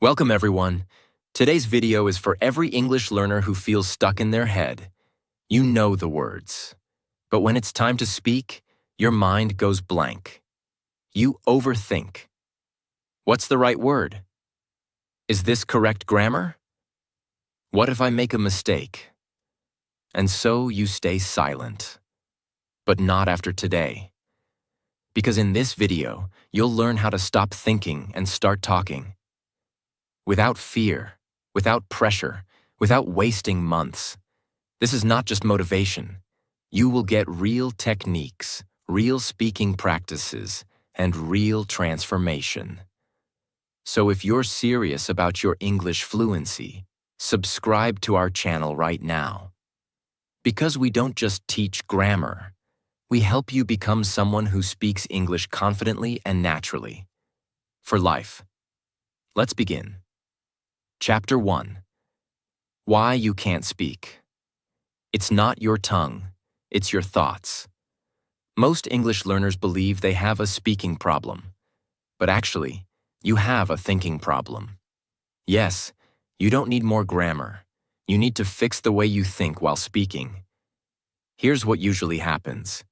Welcome everyone. Today's video is for every English learner who feels stuck in their head. You know the words, but when it's time to speak, your mind goes blank. You overthink. What's the right word? Is this correct grammar? What if I make a mistake? And so you stay silent. But not after today. Because in this video, you'll learn how to stop thinking and start talking. Without fear, without pressure, without wasting months. This is not just motivation. You will get real techniques, real speaking practices, and real transformation. So if you're serious about your English fluency, subscribe to our channel right now. Because we don't just teach grammar, we help you become someone who speaks English confidently and naturally. For life. Let's begin. Chapter 1. Why you can't speak. It's not your tongue, it's your thoughts. Most English learners believe they have a speaking problem, but actually, you have a thinking problem. Yes, you don't need more grammar. You need to fix the way you think while speaking. Here's what usually happens.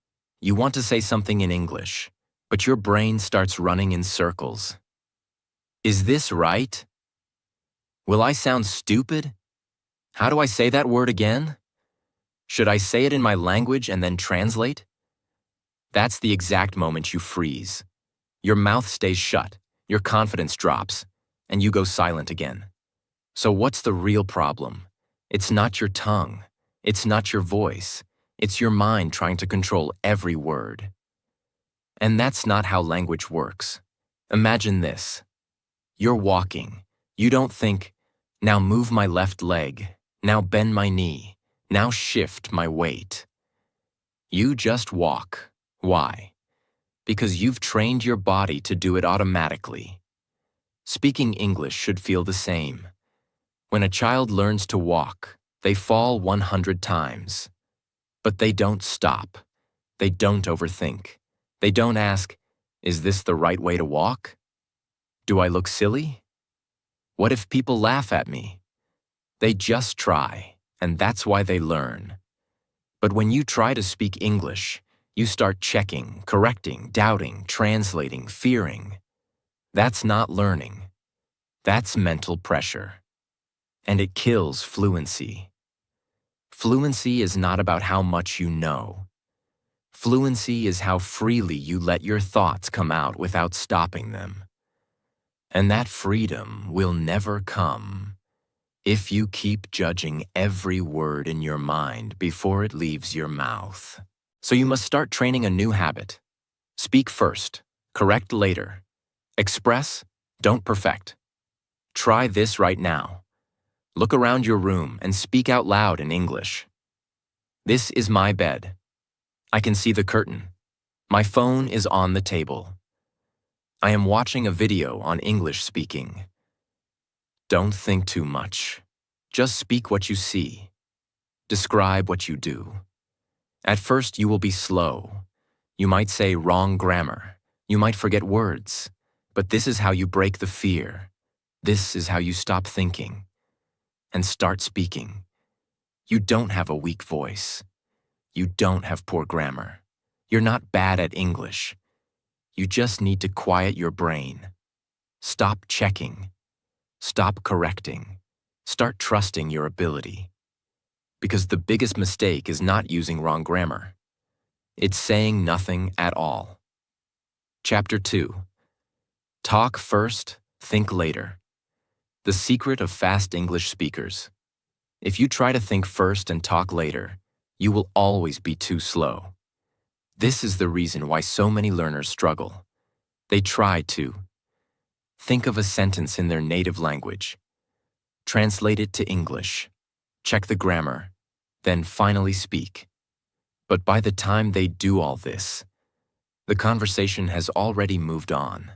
You want to say something in English, but your brain starts running in circles. Is this right? Will I sound stupid? How do I say that word again? Should I say it in my language and then translate? That's the exact moment you freeze. Your mouth stays shut, your confidence drops, and you go silent again. So what's the real problem? It's not your tongue. It's not your voice. It's your mind trying to control every word. And that's not how language works. Imagine this. You're walking. You don't think, now move my left leg, now bend my knee, now shift my weight. You just walk. Why? Because you've trained your body to do it automatically. Speaking English should feel the same. When a child learns to walk, they fall 100 times. But they don't stop. They don't overthink. They don't ask, is this the right way to walk? Do I look silly? What if people laugh at me? They just try, and that's why they learn. But when you try to speak English, you start checking, correcting, doubting, translating, fearing. That's not learning. That's mental pressure. And it kills fluency. Fluency is not about how much you know. Fluency is how freely you let your thoughts come out without stopping them. And that freedom will never come if you keep judging every word in your mind before it leaves your mouth. So you must start training a new habit. Speak first, correct later. Express, don't perfect. Try this right now. Look around your room and speak out loud in English. This is my bed. I can see the curtain. My phone is on the table. I am watching a video on English speaking. Don't think too much. Just speak what you see. Describe what you do. At first, you will be slow. You might say wrong grammar. You might forget words. But this is how you break the fear. This is how you stop thinking and start speaking. You don't have a weak voice. You don't have poor grammar. You're not bad at English. You just need to quiet your brain. Stop checking. Stop correcting. Start trusting your ability. Because the biggest mistake is not using wrong grammar. It's saying nothing at all. Chapter 2. Talk first, think later. The secret of fast English speakers. If you try to think first and talk later, you will always be too slow. This is the reason why so many learners struggle. They try to think of a sentence in their native language, translate it to English, check the grammar, then finally speak. But by the time they do all this, the conversation has already moved on.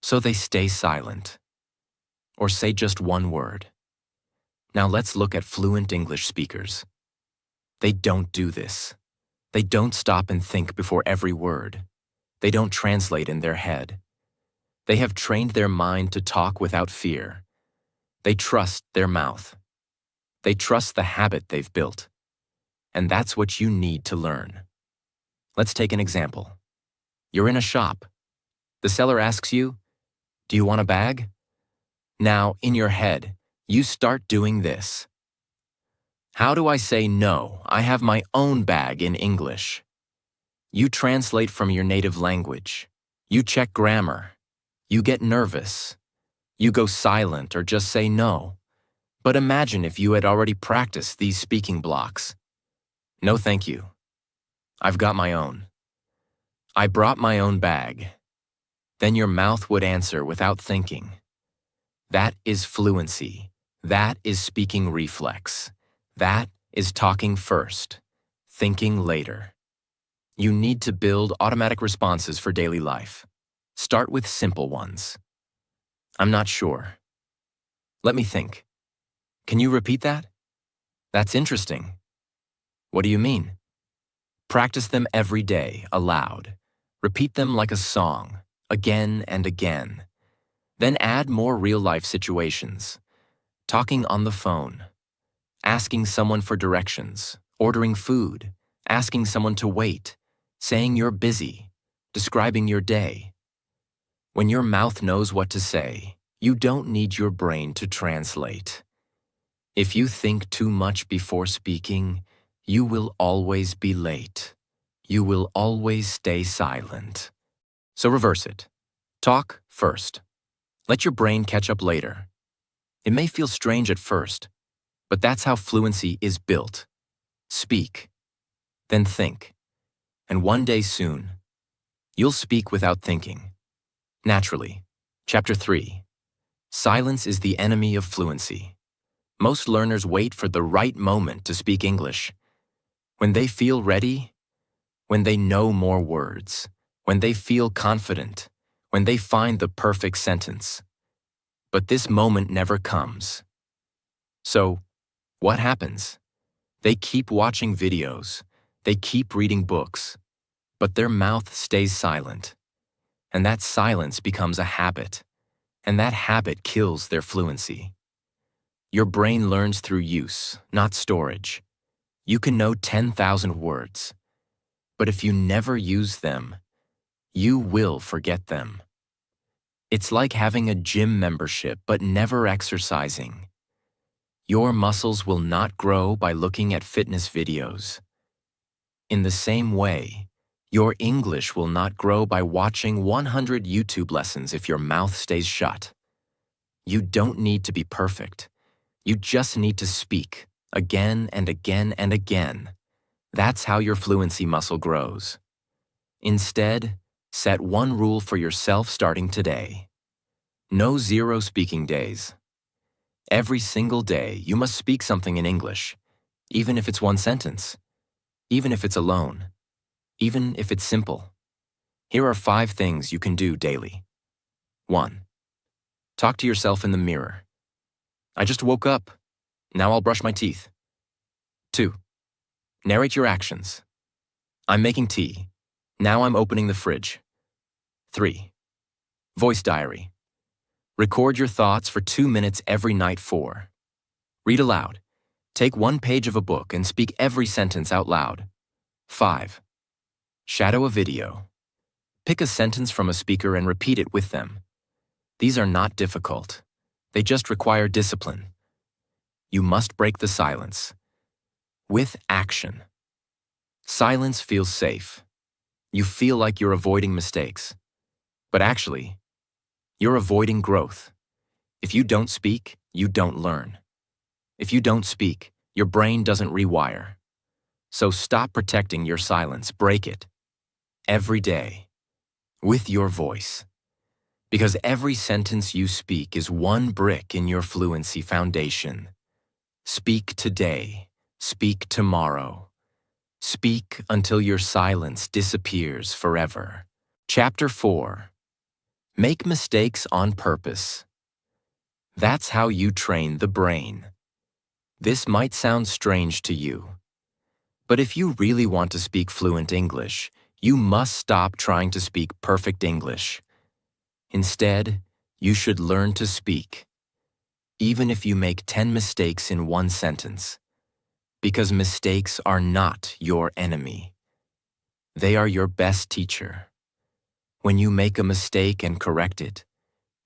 So they stay silent, or say just one word. Now let's look at fluent English speakers. They don't do this. They don't stop and think before every word. They don't translate in their head. They have trained their mind to talk without fear. They trust their mouth. They trust the habit they've built. And that's what you need to learn. Let's take an example. You're in a shop. The seller asks you, "Do you want a bag?" Now, in your head, you start doing this. How do I say no? I have my own bag in English. You translate from your native language. You check grammar. You get nervous. You go silent or just say no. But imagine if you had already practiced these speaking blocks. No, thank you. I've got my own. I brought my own bag. Then your mouth would answer without thinking. That is fluency. That is speaking reflex. That is talking first, thinking later. You need to build automatic responses for daily life. Start with simple ones. I'm not sure. Let me think. Can you repeat that? That's interesting. What do you mean? Practice them every day, aloud. Repeat them like a song, again and again. Then add more real-life situations. Talking on the phone. Asking someone for directions. Ordering food. Asking someone to wait. Saying you're busy. Describing your day. When your mouth knows what to say, you don't need your brain to translate. If you think too much before speaking, you will always be late. You will always stay silent. So reverse it. Talk first. Let your brain catch up later. It may feel strange at first, but that's how fluency is built. Speak, then think. And one day soon, you'll speak without thinking. Naturally. Chapter 3. Silence is the enemy of fluency. Most learners wait for the right moment to speak English. When they feel ready, when they know more words, when they feel confident, when they find the perfect sentence. But this moment never comes. So, what happens? They keep watching videos, they keep reading books, but their mouth stays silent. And that silence becomes a habit, and that habit kills their fluency. Your brain learns through use, not storage. You can know 10,000 words, but if you never use them, you will forget them. It's like having a gym membership but never exercising. Your muscles will not grow by looking at fitness videos. In the same way, your English will not grow by watching 100 YouTube lessons if your mouth stays shut. You don't need to be perfect. You just need to speak, again and again and again. That's how your fluency muscle grows. Instead, set one rule for yourself starting today. No 0 speaking days. Every single day, you must speak something in English, even if it's one sentence, even if it's alone, even if it's simple. Here are 5 things you can do daily. 1. Talk to yourself in the mirror. I just woke up. Now I'll brush my teeth. 2. Narrate your actions. I'm making tea. Now I'm opening the fridge. 3. Voice diary. Record your thoughts for 2 minutes every night. 4. Read aloud. Take 1 page of a book and speak every sentence out loud. 5. Shadow a video. Pick a sentence from a speaker and repeat it with them. These are not difficult. They just require discipline. You must break the silence. With action. Silence feels safe. You feel like you're avoiding mistakes. But actually, you're avoiding growth. If you don't speak, you don't learn. If you don't speak, your brain doesn't rewire. So stop protecting your silence. Break it. Every day. With your voice. Because every sentence you speak is 1 brick in your fluency foundation. Speak today. Speak tomorrow. Speak until your silence disappears forever. Chapter 4. Make mistakes on purpose. That's how you train the brain. This might sound strange to you, but if you really want to speak fluent English, you must stop trying to speak perfect English. Instead, you should learn to speak, even if you make 10 mistakes in one sentence, because mistakes are not your enemy. They are your best teacher. When you make a mistake and correct it,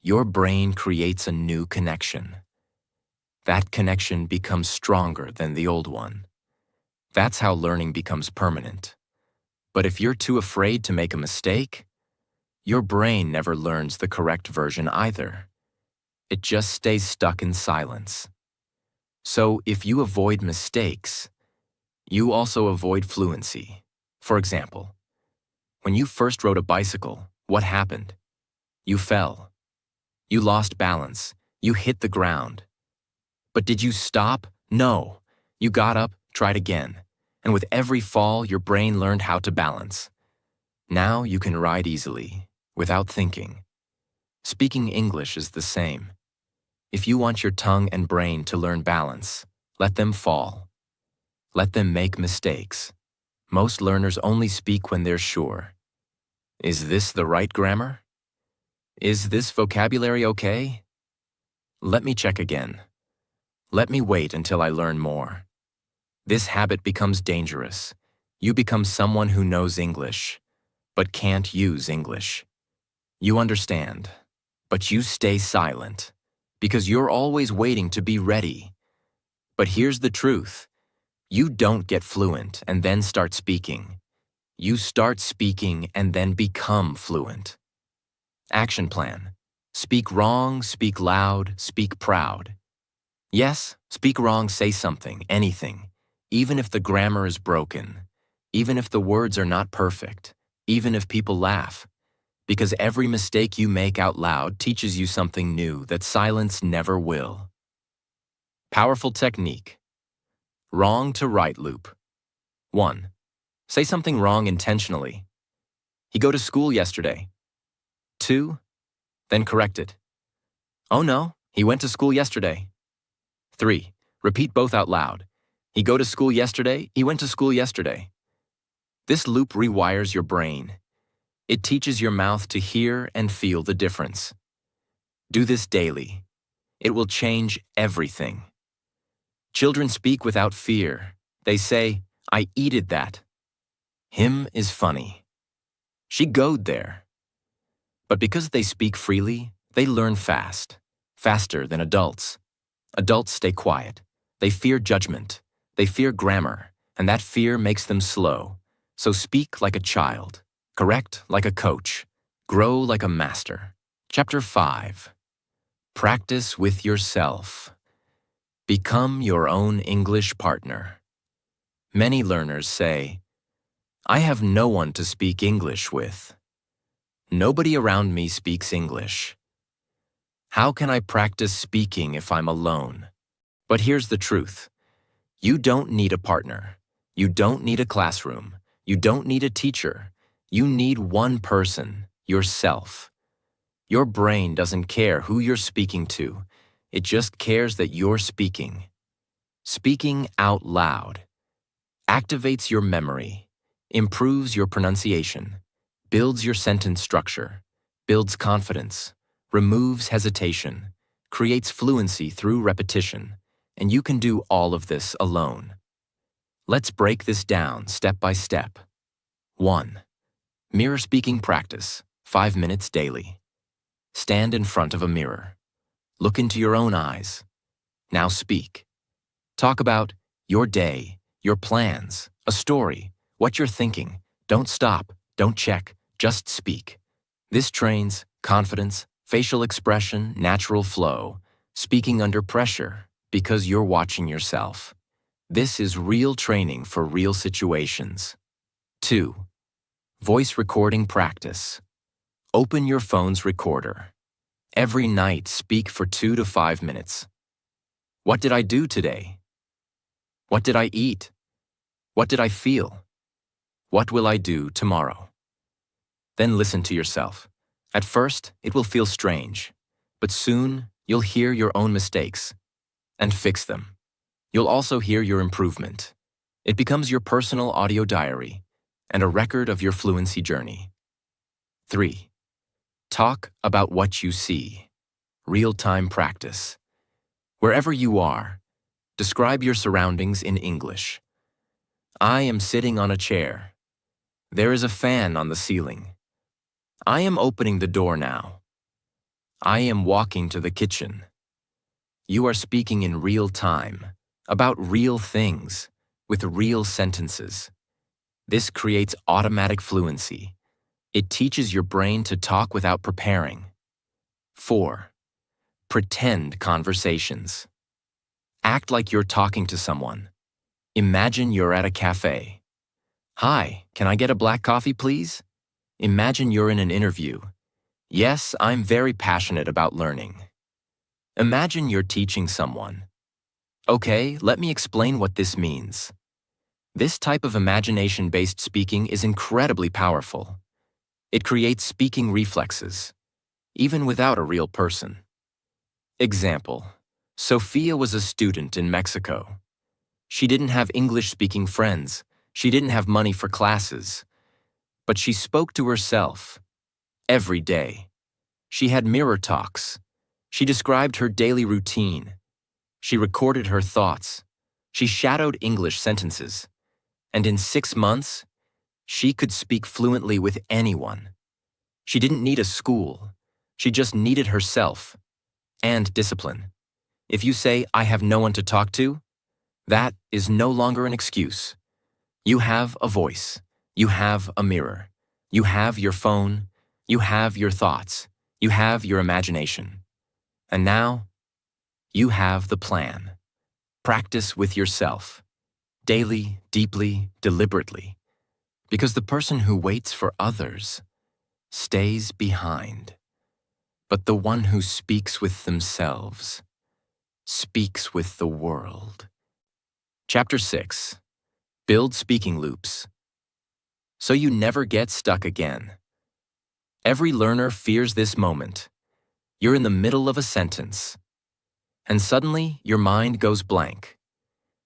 your brain creates a new connection. That connection becomes stronger than the old one. That's how learning becomes permanent. But if you're too afraid to make a mistake, your brain never learns the correct version either. It just stays stuck in silence. So if you avoid mistakes, you also avoid fluency. For example, when you first rode a bicycle, what happened? You fell. You lost balance. You hit the ground. But did you stop? No. You got up, tried again. And with every fall, your brain learned how to balance. Now you can ride easily, without thinking. Speaking English is the same. If you want your tongue and brain to learn balance, let them fall. Let them make mistakes. Most learners only speak when they're sure. Is this the right grammar? Is this vocabulary okay? Let me check again. Let me wait until I learn more. This habit becomes dangerous. You become someone who knows English, but can't use English. You understand, but you stay silent, because you're always waiting to be ready. But here's the truth. You don't get fluent and then start speaking. You start speaking and then become fluent. Action plan. Speak wrong, speak loud, speak proud. Yes, speak wrong, say something, anything. Even if the grammar is broken, even if the words are not perfect, even if people laugh. Because every mistake you make out loud teaches you something new that silence never will. Powerful technique. Wrong to right loop. 1. Say something wrong intentionally. He go to school yesterday. 2. Then correct it. Oh no, he went to school yesterday. 3. Repeat both out loud. He go to school yesterday, he went to school yesterday. This loop rewires your brain. It teaches your mouth to hear and feel the difference. Do this daily. It will change everything. Children speak without fear. They say, I eated that. Him is funny. She goed there. But because they speak freely, they learn fast, faster than adults. Adults stay quiet. They fear judgment. They fear grammar, and that fear makes them slow. So speak like a child, correct like a coach, grow like a master. Chapter 5. Practice with yourself. Become your own English partner. Many learners say, I have no one to speak English with. Nobody around me speaks English. How can I practice speaking if I'm alone? But here's the truth. You don't need a partner. You don't need a classroom. You don't need a teacher. You need one person, yourself. Your brain doesn't care who you're speaking to. It just cares that you're speaking. Speaking out loud activates your memory, improves your pronunciation, builds your sentence structure, builds confidence, removes hesitation, creates fluency through repetition, and you can do all of this alone. Let's break this down step by step. 1. Mirror speaking practice, 5 minutes daily. Stand in front of a mirror. Look into your own eyes. Now speak. Talk about your day, your plans, a story, what you're thinking. Don't stop, don't check, just speak. This trains confidence, facial expression, natural flow, speaking under pressure, because you're watching yourself. This is real training for real situations. 2. Voice recording practice. Open your phone's recorder. Every night, speak for 2 to 5 minutes. What did I do today? What did I eat? What did I feel? What will I do tomorrow? Then listen to yourself. At first, it will feel strange, but soon you'll hear your own mistakes and fix them. You'll also hear your improvement. It becomes your personal audio diary and a record of your fluency journey. 3. Talk about what you see. Real-time practice. Wherever you are, describe your surroundings in English. I am sitting on a chair. There is a fan on the ceiling. I am opening the door now. I am walking to the kitchen. You are speaking in real time, about real things, with real sentences. This creates automatic fluency. It teaches your brain to talk without preparing. 4. Pretend conversations. Act like you're talking to someone. Imagine you're at a cafe. Hi, can I get a black coffee, please? Imagine you're in an interview. Yes, I'm very passionate about learning. Imagine you're teaching someone. Okay, let me explain what this means. This type of imagination-based speaking is incredibly powerful. It creates speaking reflexes, even without a real person. Example: Sophia was a student in Mexico. She didn't have English-speaking friends. She didn't have money for classes. But she spoke to herself every day. She had mirror talks. She described her daily routine. She recorded her thoughts. She shadowed English sentences. And in 6 months, she could speak fluently with anyone. She didn't need a school. She just needed herself and discipline. If you say, I have no one to talk to, that is no longer an excuse. You have a voice. You have a mirror. You have your phone. You have your thoughts. You have your imagination. And now, you have the plan. Practice with yourself. Daily, deeply, deliberately. Because the person who waits for others stays behind. But the one who speaks with themselves speaks with the world. Chapter 6. Build speaking loops. So you never get stuck again. Every learner fears this moment. You're in the middle of a sentence, and suddenly your mind goes blank.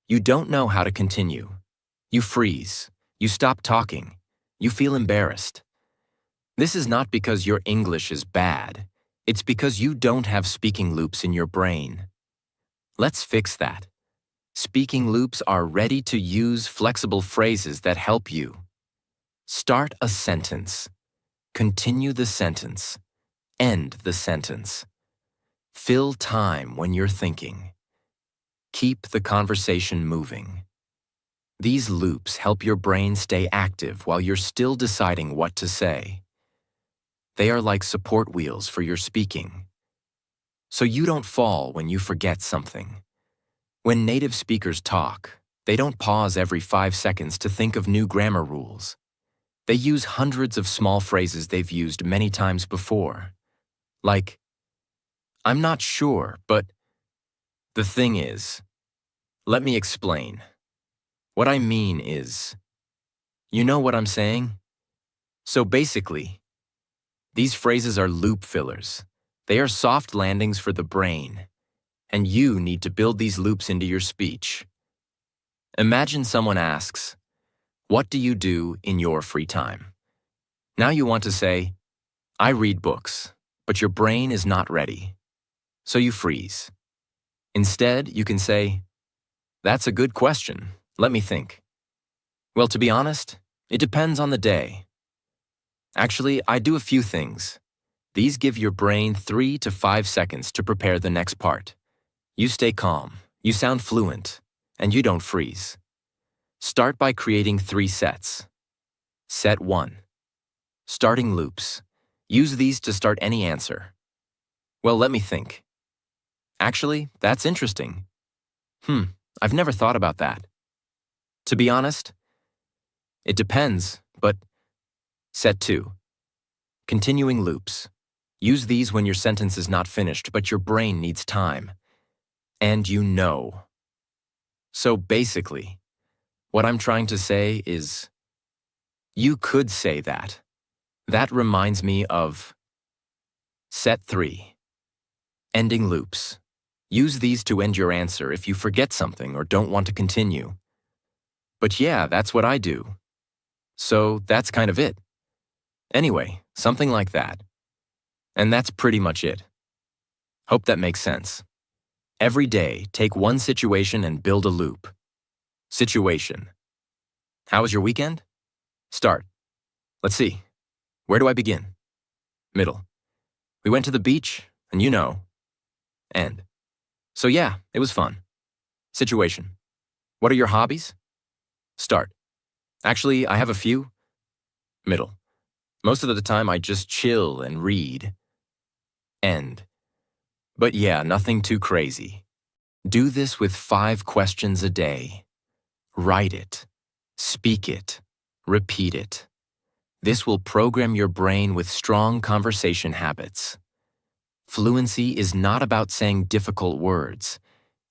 You don't know how to continue. You freeze. You stop talking. You feel embarrassed. This is not because your English is bad. It's because you don't have speaking loops in your brain. Let's fix that. Speaking loops are ready-to-use flexible phrases that help you. Start a sentence. Continue the sentence. End the sentence. Fill time when you're thinking. Keep the conversation moving. These loops help your brain stay active while you're still deciding what to say. They are like support wheels for your speaking. So you don't fall when you forget something. When native speakers talk, they don't pause every 5 seconds to think of new grammar rules. They use hundreds of small phrases they've used many times before. Like, I'm not sure, but the thing is, let me explain. What I mean is, you know what I'm saying? So basically, these phrases are loop fillers. They are soft landings for the brain, and you need to build these loops into your speech. Imagine someone asks, what do you do in your free time? Now you want to say, I read books, but your brain is not ready. So you freeze. Instead, you can say, that's a good question. Let me think. Well, to be honest, it depends on the day. Actually, I do a few things. These give your brain 3 to 5 seconds to prepare the next part. You stay calm, you sound fluent, and you don't freeze. Start by creating 3 sets. Set 1. Starting loops. Use these to start any answer. Well, let me think. Actually, that's interesting. I've never thought about that. To be honest, it depends, but set 2. Continuing loops. Use these when your sentence is not finished, but your brain needs time. And you know. So basically, what I'm trying to say is, you could say that. That reminds me of set 3. Ending loops. Use these to end your answer if you forget something or don't want to continue. But yeah, that's what I do. So that's kind of it. Anyway, something like that. And that's pretty much it. Hope that makes sense. Every day, take one situation and build a loop. Situation. How was your weekend? Start. Let's see. Where do I begin? Middle. We went to the beach, and you know. End. So yeah, it was fun. Situation. What are your hobbies? Start. Actually, I have a few. Middle. Most of the time I just chill and read. End. But yeah, nothing too crazy. Do this with 5 questions a day. Write it. Speak it. Repeat it. This will program your brain with strong conversation habits. Fluency is not about saying difficult words.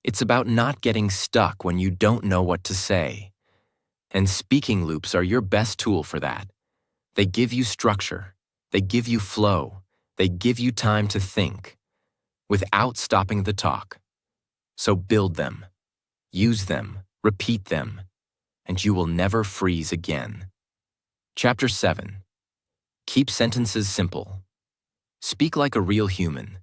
It's about not getting stuck when you don't know what to say. And speaking loops are your best tool for that. They give you structure. They give you flow. They give you time to think without stopping the talk. So build them, use them, repeat them, and you will never freeze again. Chapter 7. Keep sentences simple. Speak like a real human.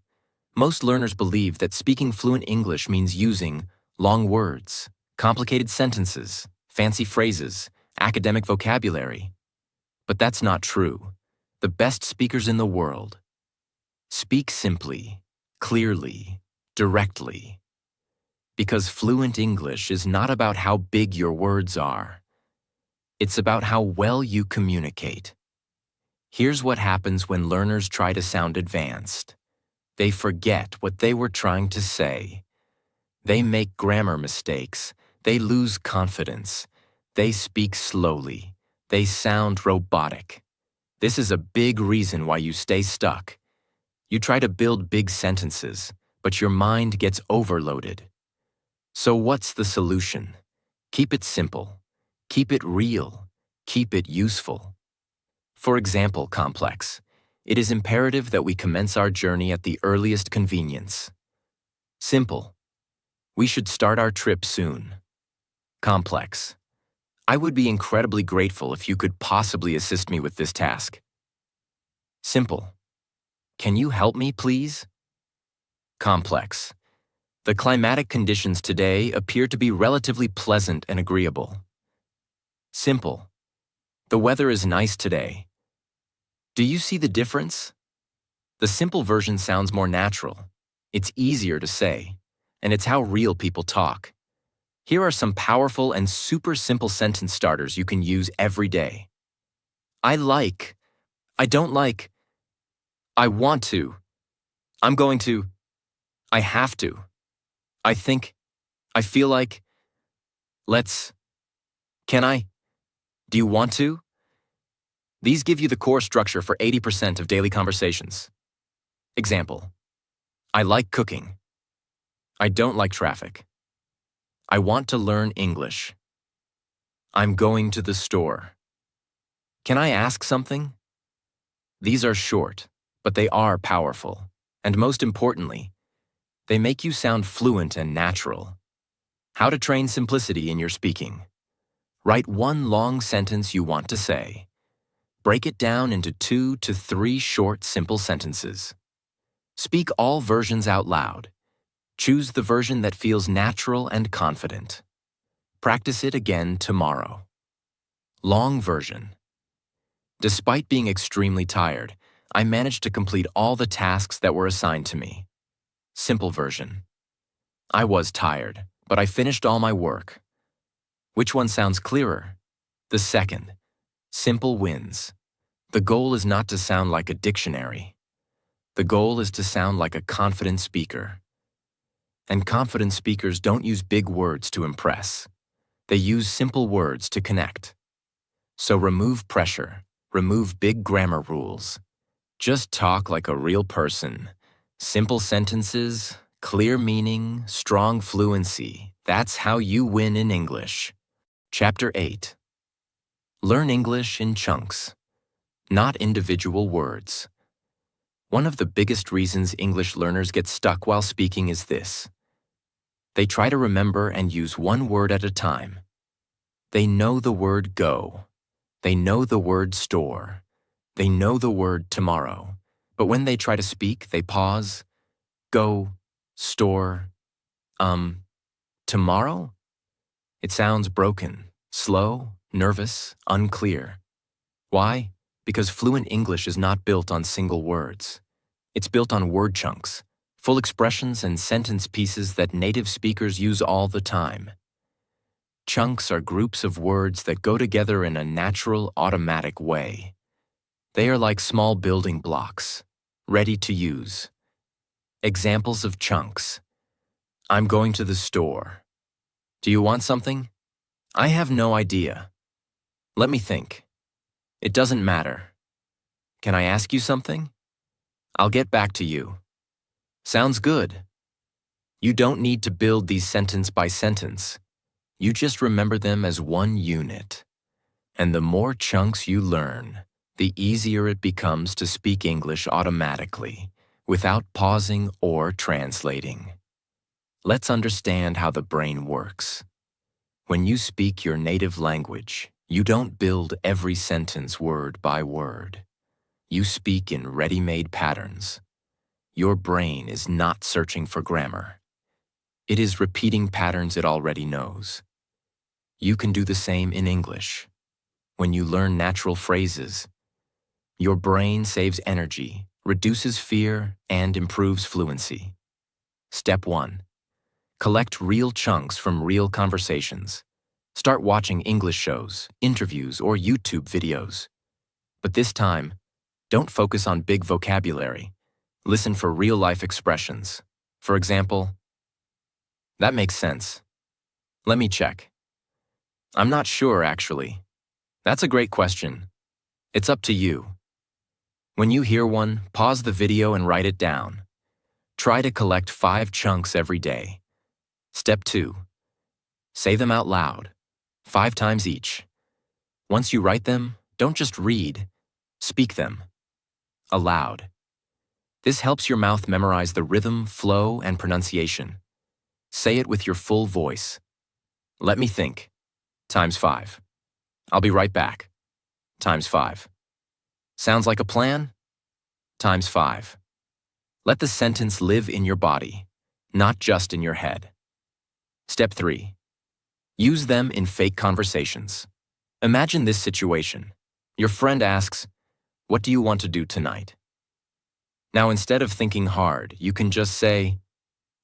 Most learners believe that speaking fluent English means using long words, complicated sentences, fancy phrases, academic vocabulary. But that's not true. The best speakers in the world speak simply, clearly, directly. Because fluent English is not about how big your words are. It's about how well you communicate. Here's what happens when learners try to sound advanced. They forget what they were trying to say. They make grammar mistakes. They lose confidence. They speak slowly. They sound robotic. This is a big reason why you stay stuck. You try to build big sentences, but your mind gets overloaded. So what's the solution? Keep it simple. Keep it real. Keep it useful. For example, complex. It is imperative that we commence our journey at the earliest convenience. Simple. We should start our trip soon. Complex. I would be incredibly grateful if you could possibly assist me with this task. Simple. Can you help me, please? Complex. The climatic conditions today appear to be relatively pleasant and agreeable. Simple. The weather is nice today. Do you see the difference? The simple version sounds more natural. It's easier to say, and it's how real people talk. Here are some powerful and super simple sentence starters you can use every day. I like. I don't like. I want to. I'm going to. I have to. I think. I feel like. Let's. Can I? Do you want to? These give you the core structure for 80% of daily conversations. Example. I like cooking. I don't like traffic. I want to learn English. I'm going to the store. Can I ask something? These are short, but they are powerful. And most importantly, they make you sound fluent and natural. How to train simplicity in your speaking. Write one long sentence you want to say. Break it down into 2 to 3 short, simple sentences. Speak all versions out loud. Choose the version that feels natural and confident. Practice it again tomorrow. Long version. Despite being extremely tired, I managed to complete all the tasks that were assigned to me. Simple version. I was tired, but I finished all my work. Which one sounds clearer? The second. Simple wins. The goal is not to sound like a dictionary. The goal is to sound like a confident speaker. And confident speakers don't use big words to impress. They use simple words to connect. So remove pressure. Remove big grammar rules. Just talk like a real person. Simple sentences, clear meaning, strong fluency. That's how you win in English. Chapter 8. Learn English in chunks, not individual words. One of the biggest reasons English learners get stuck while speaking is this. They try to remember and use one word at a time. They know the word go. They know the word store. They know the word tomorrow. But when they try to speak, they pause, go, store, tomorrow? It sounds broken, slow, nervous, unclear. Why? Because fluent English is not built on single words. It's built on word chunks, full expressions and sentence pieces that native speakers use all the time. Chunks are groups of words that go together in a natural, automatic way. They are like small building blocks, ready to use. Examples of chunks. I'm going to the store. Do you want something? I have no idea. Let me think. It doesn't matter. Can I ask you something? I'll get back to you. Sounds good. You don't need to build these sentence by sentence. You just remember them as one unit. And the more chunks you learn, the easier it becomes to speak English automatically, without pausing or translating. Let's understand how the brain works. When you speak your native language, you don't build every sentence word by word. You speak in ready-made patterns. Your brain is not searching for grammar. It is repeating patterns it already knows. You can do the same in English. When you learn natural phrases, your brain saves energy, reduces fear, and improves fluency. Step 1. Collect real chunks from real conversations. Start watching English shows, interviews, or YouTube videos. But this time, don't focus on big vocabulary. Listen for real-life expressions. For example, that makes sense. Let me check. I'm not sure, actually. That's a great question. It's up to you. When you hear one, pause the video and write it down. Try to collect 5 chunks every day. Step 2. Say them out loud, 5 times each. Once you write them, don't just read, speak them. Aloud. This helps your mouth memorize the rhythm, flow, and pronunciation. Say it with your full voice. Let me think. Times 5. I'll be right back. Times 5. Sounds like a plan? Times 5. Let the sentence live in your body, not just in your head. Step 3. Use them in fake conversations. Imagine this situation. Your friend asks, "What do you want to do tonight?" Now, instead of thinking hard, you can just say,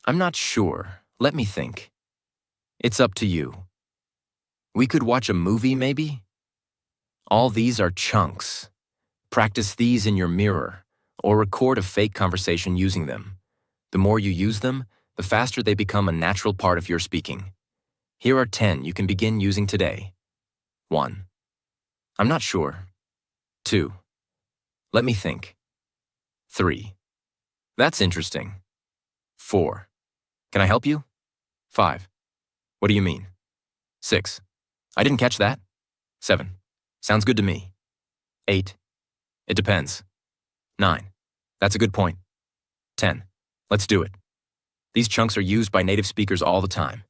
"I'm not sure. Let me think." It's up to you. We could watch a movie, maybe? All these are chunks. Practice these in your mirror, or record a fake conversation using them. The more you use them, the faster they become a natural part of your speaking. Here are 10 you can begin using today. 1. I'm not sure. 2. Let me think. 3. That's interesting. 4. Can I help you? 5. What do you mean? 6. I didn't catch that. 7. Sounds good to me. 8. It depends. 9. That's a good point. 10. Let's do it. These chunks are used by native speakers all the time.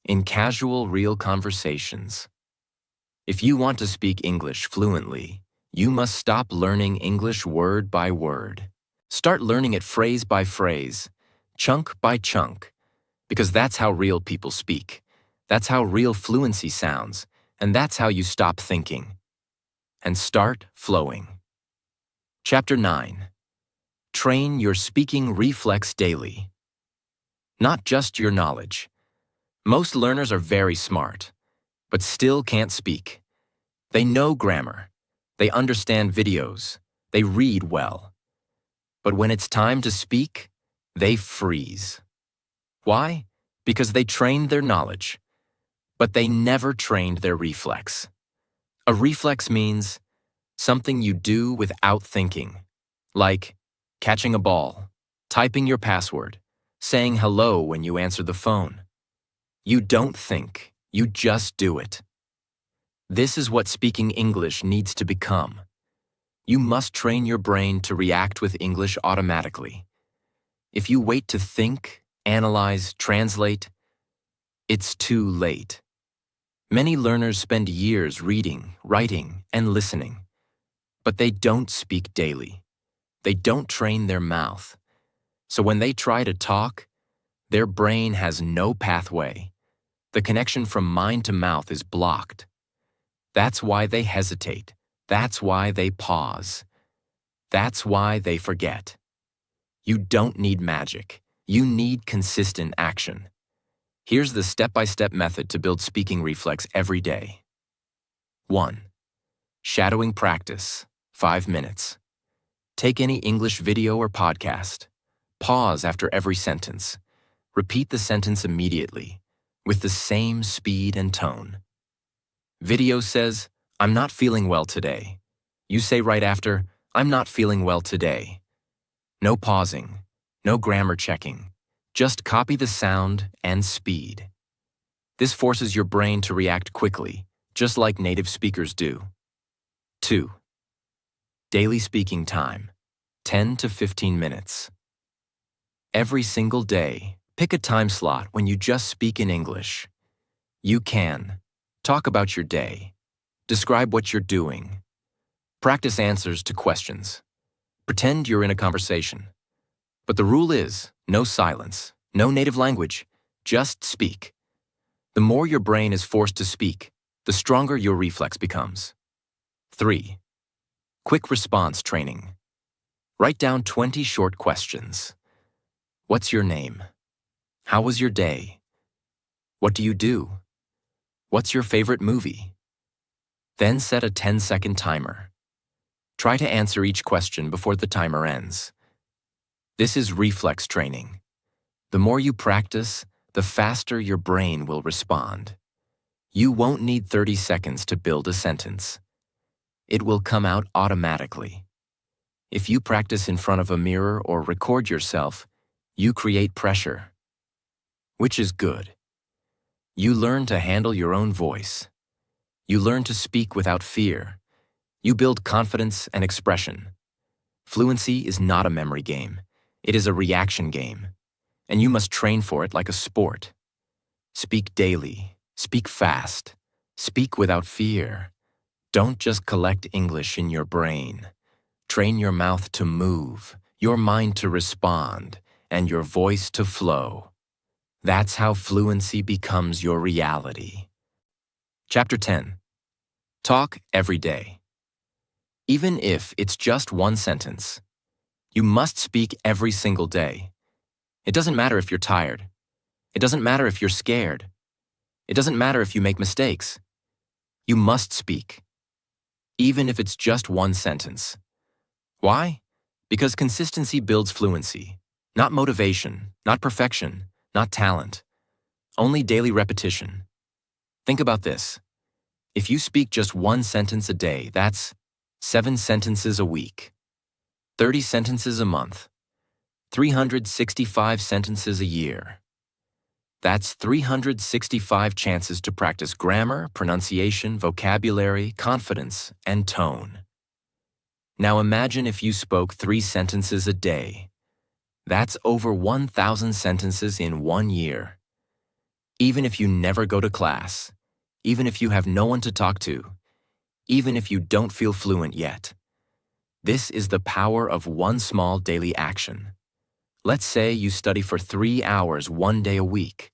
In casual, real conversations. If you want to speak English fluently, you must stop learning English word by word. Start learning it phrase by phrase, chunk by chunk, because that's how real people speak. That's how real fluency sounds, and that's how you stop thinking. And start flowing. Chapter 9. Train your speaking reflex daily. Not just your knowledge. Most learners are very smart, but still can't speak. They know grammar. They understand videos. They read well. But when it's time to speak, they freeze. Why? Because they trained their knowledge, but they never trained their reflex. A reflex means something you do without thinking, like catching a ball, typing your password, saying hello when you answer the phone. You don't think, you just do it. This is what speaking English needs to become. You must train your brain to react with English automatically. If you wait to think, analyze, translate, it's too late. Many learners spend years reading, writing, and listening, but they don't speak daily. They don't train their mouth. So when they try to talk, their brain has no pathway. The connection from mind to mouth is blocked. That's why they hesitate. That's why they pause. That's why they forget. You don't need magic. You need consistent action. Here's the step-by-step method to build speaking reflex every day. 1. Shadowing practice, 5 minutes. Take any English video or podcast. Pause after every sentence. Repeat the sentence immediately, with the same speed and tone. Video says, "I'm not feeling well today." You say right after, "I'm not feeling well today." No pausing, no grammar checking. Just copy the sound and speed. This forces your brain to react quickly, just like native speakers do. 2. Daily speaking time, 10 to 15 minutes. Every single day, pick a time slot when you just speak in English. You can talk about your day, describe what you're doing, practice answers to questions, pretend you're in a conversation. But the rule is, no silence, no native language, just speak. The more your brain is forced to speak, the stronger your reflex becomes. 3. Quick response training. Write down 20 short questions. What's your name? How was your day? What do you do? What's your favorite movie? Then set a 10-second timer. Try to answer each question before the timer ends. This is reflex training. The more you practice, the faster your brain will respond. You won't need 30 seconds to build a sentence. It will come out automatically. If you practice in front of a mirror or record yourself, you create pressure, which is good. You learn to handle your own voice. You learn to speak without fear. You build confidence and expression. Fluency is not a memory game. It is a reaction game, and you must train for it like a sport. Speak daily. Speak fast. Speak without fear. Don't just collect English in your brain. Train your mouth to move, your mind to respond, and your voice to flow. That's how fluency becomes your reality. Chapter 10. Talk every day. Even if it's just one sentence, you must speak every single day. It doesn't matter if you're tired. It doesn't matter if you're scared. It doesn't matter if you make mistakes. You must speak, even if it's just one sentence. Why? Because consistency builds fluency, not motivation, not perfection, not talent, only daily repetition. Think about this. If you speak just one sentence a day, that's 7 sentences a week, 30 sentences a month, 365 sentences a year. That's 365 chances to practice grammar, pronunciation, vocabulary, confidence, and tone. Now imagine if you spoke 3 sentences a day. That's over 1,000 sentences in 1 year. Even if you never go to class, even if you have no one to talk to, even if you don't feel fluent yet. This is the power of one small daily action. Let's say you study for 3 hours 1 day a week.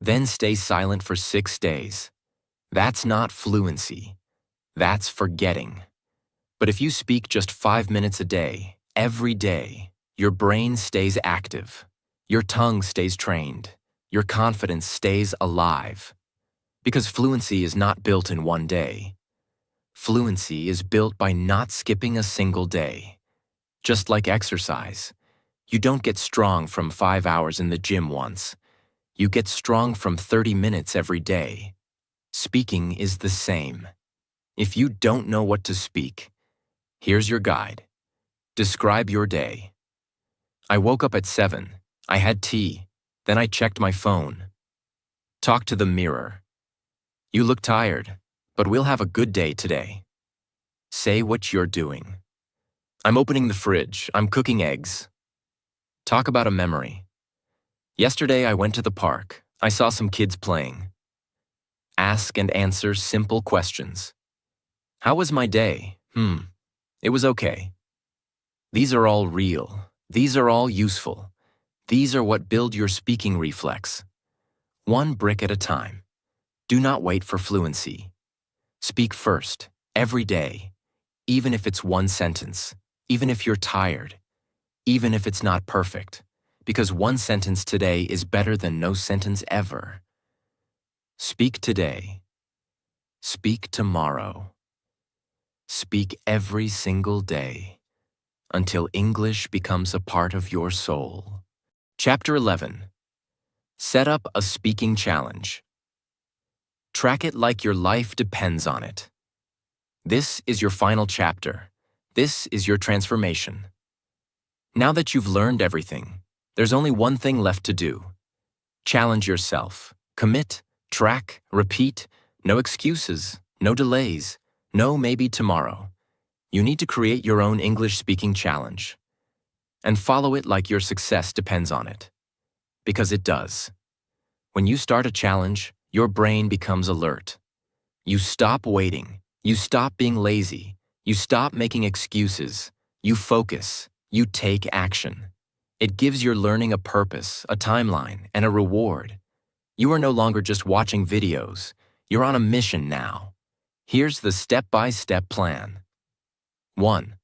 Then stay silent for 6 days. That's not fluency. That's forgetting. But if you speak just 5 minutes a day, every day, your brain stays active. Your tongue stays trained. Your confidence stays alive. Because fluency is not built in 1 day. Fluency is built by not skipping a single day. Just like exercise, you don't get strong from 5 hours in the gym once. You get strong from 30 minutes every day. Speaking is the same. If you don't know what to speak, here's your guide. Describe your day. I woke up at 7. I had tea. Then I checked my phone. Talk to the mirror. You look tired, but we'll have a good day today. Say what you're doing. I'm opening the fridge. I'm cooking eggs. Talk about a memory. Yesterday I went to the park. I saw some kids playing. Ask and answer simple questions. How was my day? It was okay. These are all real. These are all useful. These are what build your speaking reflex. One brick at a time. Do not wait for fluency. Speak first, every day, even if it's one sentence, even if you're tired, even if it's not perfect, because one sentence today is better than no sentence ever. Speak today. Speak tomorrow. Speak every single day until English becomes a part of your soul. Chapter 11. Set up a speaking challenge. Track it like your life depends on it. This is your final chapter. This is your transformation. Now that you've learned everything, there's only one thing left to do. Challenge yourself. Commit, track, repeat. No excuses, no delays, no maybe tomorrow. You need to create your own English speaking challenge. And follow it like your success depends on it. Because it does. When you start a challenge, your brain becomes alert. You stop waiting. You stop being lazy. You stop making excuses. You focus. You take action. It gives your learning a purpose, a timeline, and a reward. You are no longer just watching videos. You're on a mission now. Here's the step-by-step plan. 1.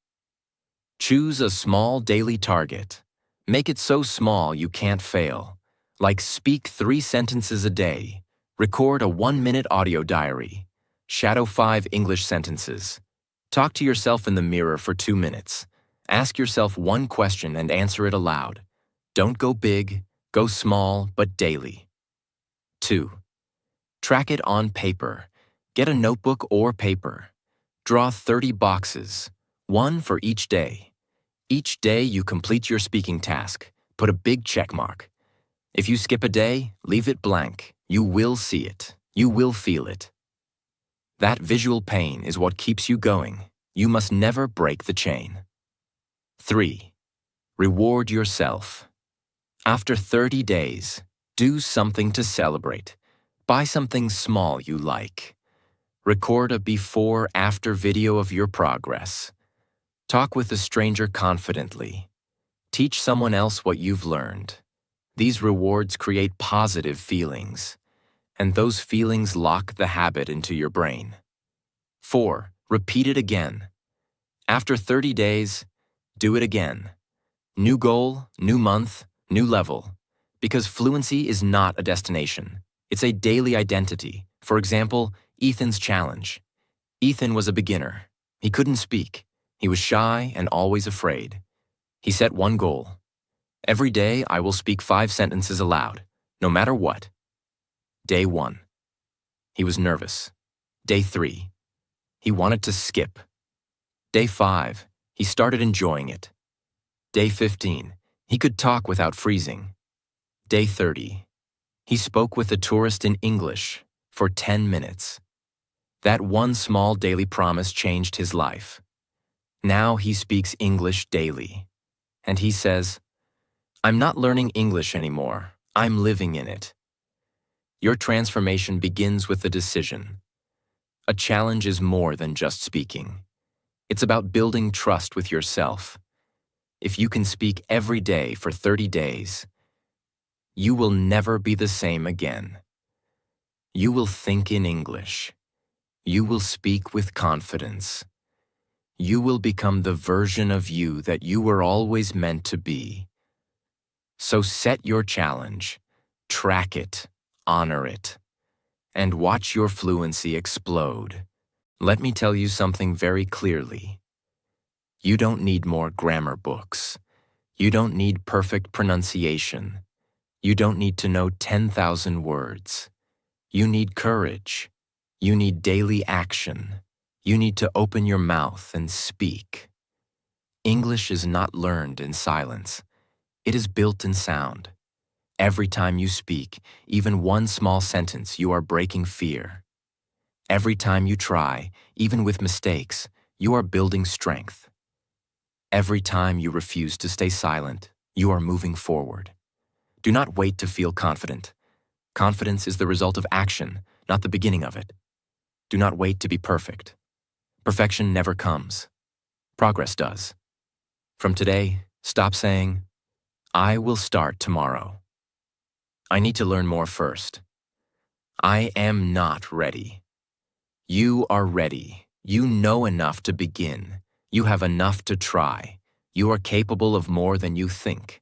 Choose a small daily target. Make it so small you can't fail. Like speak 3 sentences a day. Record a 1-minute audio diary. Shadow 5 English sentences. Talk to yourself in the mirror for 2 minutes. Ask yourself one question and answer it aloud. Don't go big, go small, but daily. 2. Track it on paper. Get a notebook or paper. Draw 30 boxes, 1 for each day. Each day you complete your speaking task. Put a big check mark. If you skip a day, leave it blank. You will see it. You will feel it. That visual pain is what keeps you going. You must never break the chain. 3. Reward yourself. After 30 days, do something to celebrate. Buy something small you like. Record a before-after video of your progress. Talk with a stranger confidently. Teach someone else what you've learned. These rewards create positive feelings, and those feelings lock the habit into your brain. 4. Repeat it again. After 30 days, do it again. New goal, new month, new level. Because fluency is not a destination. It's a daily identity. For example, Ethan's challenge. Ethan was a beginner. He couldn't speak. He was shy and always afraid. He set one goal. Every day I will speak 5 sentences aloud, no matter what. Day 1. He was nervous. Day 3. He wanted to skip. Day 5. He started enjoying it. Day 15. He could talk without freezing. Day 30. He spoke with a tourist in English for 10 minutes. That one small daily promise changed his life. Now he speaks English daily. And he says, "I'm not learning English anymore. I'm living in it." Your transformation begins with a decision. A challenge is more than just speaking. It's about building trust with yourself. If you can speak every day for 30 days, you will never be the same again. You will think in English. You will speak with confidence. You will become the version of you that you were always meant to be. So set your challenge, track it, honor it, and watch your fluency explode. Let me tell you something very clearly. You don't need more grammar books. You don't need perfect pronunciation. You don't need to know 10,000 words. You need courage. You need daily action. You need to open your mouth and speak. English is not learned in silence. It is built in sound. Every time you speak, even one small sentence, you are breaking fear. Every time you try, even with mistakes, you are building strength. Every time you refuse to stay silent, you are moving forward. Do not wait to feel confident. Confidence is the result of action, not the beginning of it. Do not wait to be perfect. Perfection never comes. Progress does. From today, stop saying, I will start tomorrow. I need to learn more first. I am not ready. You are ready. You know enough to begin. You have enough to try. You are capable of more than you think.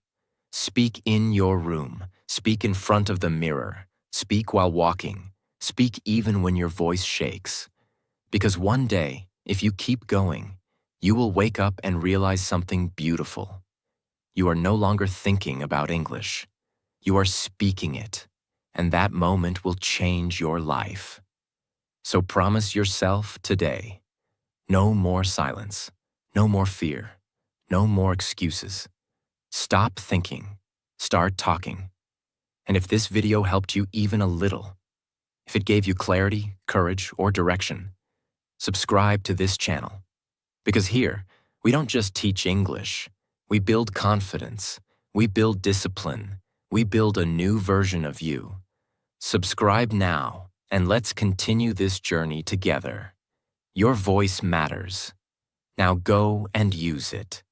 Speak in your room. Speak in front of the mirror. Speak while walking. Speak even when your voice shakes. Because one day, if you keep going, you will wake up and realize something beautiful. You are no longer thinking about English. You are speaking it, and that moment will change your life. So promise yourself today, no more silence, no more fear, no more excuses. Stop thinking, start talking. And if this video helped you even a little, if it gave you clarity, courage, or direction, subscribe to this channel. Because here, we don't just teach English, we build confidence, we build discipline, we build a new version of you. Subscribe now, and let's continue this journey together. Your voice matters. Now go and use it.